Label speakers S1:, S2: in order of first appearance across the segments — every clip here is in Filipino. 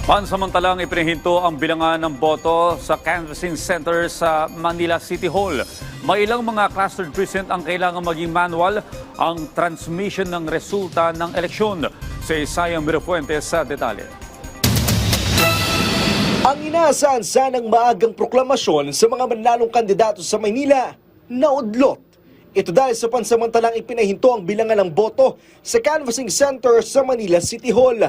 S1: Pansamantalang ipinahinto ang bilangan ng boto sa canvassing center sa Manila City Hall. May ilang mga clustered precinct ang kailangan maging manual ang transmission ng resulta ng eleksyon. Si Isaiah Mirafuentes sa detalye.
S2: Ang inaasahan sanang maagang proklamasyon sa mga manlalong kandidato sa Maynila, naudlot. Ito dahil sa pansamantalang ipinahinto ang bilangan ng boto sa canvassing center sa Manila City Hall.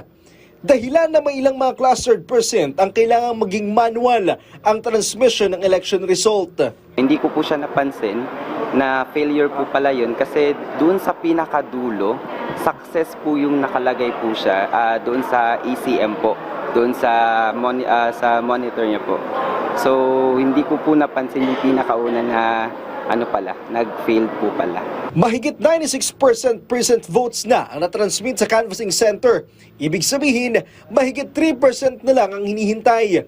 S2: Dahilan na may ilang mga clustered precinct ang kailangang maging manual ang transmission ng election result.
S3: Hindi ko po siya napansin na failure po pala yun kasi doon sa pinakadulo, success po yung nakalagay po siya doon sa ECM po, doon sa monitor niya po. So hindi ko po napansin yung pinakauna na nag-fail po pala.
S2: Mahigit 96% precinct votes na ang natransmit sa canvassing center. Ibig sabihin, mahigit 3% na lang ang hinihintay.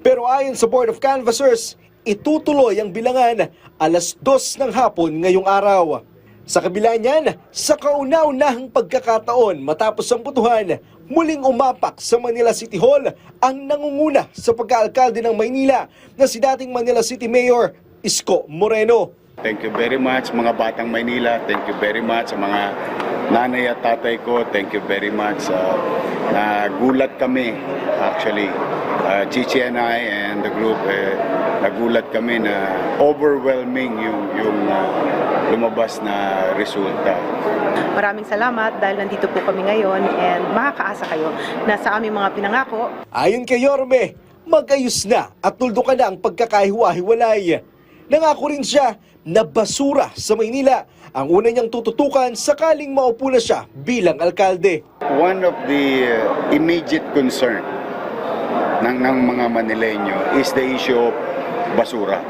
S2: Pero ayon sa Board of Canvassers, itutuloy ang bilangan alas 2 ng hapon ngayong araw. Sa kabila niyan, sa kauna-unahang pagkakataon matapos ang botohan, muling umapak sa Manila City Hall ang nangunguna sa pagkaalkalde ng Maynila na si dating Manila City Mayor Isko Moreno.
S4: Thank you very much mga batang Maynila. Thank you very much sa mga nanay at tatay ko. Thank you very much. Nagulat kami actually. Chichi and I and the group, nagulat kami na overwhelming yung lumabas na resulta.
S5: Maraming salamat dahil nandito po kami ngayon and makakaasa kayo na sa aming mga pinangako.
S2: Ayon kay Yorme, mag-ayos na at tuldukan na ang pagkakahiwa-hiwalay. Nangako rin siya na basura sa Maynila ang una niyang tututukan sakaling maupo na siya bilang alkalde.
S4: One of the immediate concern ng mga Manileño is the issue of basura.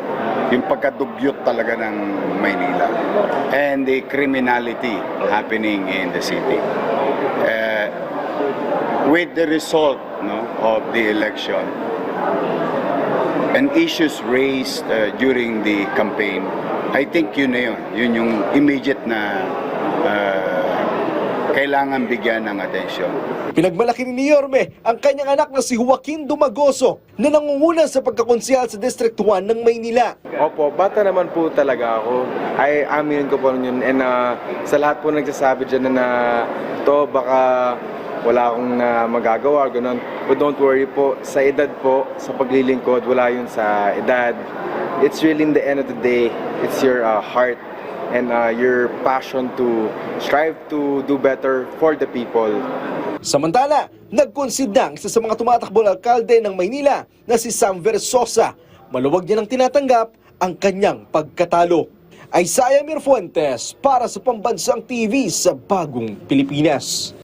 S4: Yung pagkadugyot talaga ng Maynila and the criminality happening in the city. With the result of the election and issues raised during the campaign, I think yun na yun. Yun yung immediate na kailangan bigyan ng atensyon.
S2: Pinagmalaki ni Yorme ang kanyang anak na si Joaquin Dumagoso na nangunguna sa pagkakonsehal sa District 1 ng Maynila.
S6: Opo, bata naman po talaga ako. Ay, aminin ko po yun. And sa lahat po nagsasabi dyan na to baka wala akong magagawa, ganun. But don't worry po, sa edad po, sa paglilingkod, wala yun sa edad. It's really in the end of the day, it's your heart and your passion to strive to do better for the people.
S2: Samantala, nag-concede na ang isa sa mga tumatakbong alkalde ng Maynila na si Sam Versosa. Maluwag niya nang tinatanggap ang kanyang pagkatalo. Isaiah Mirafuentes para sa Pambansang TV sa Bagong Pilipinas.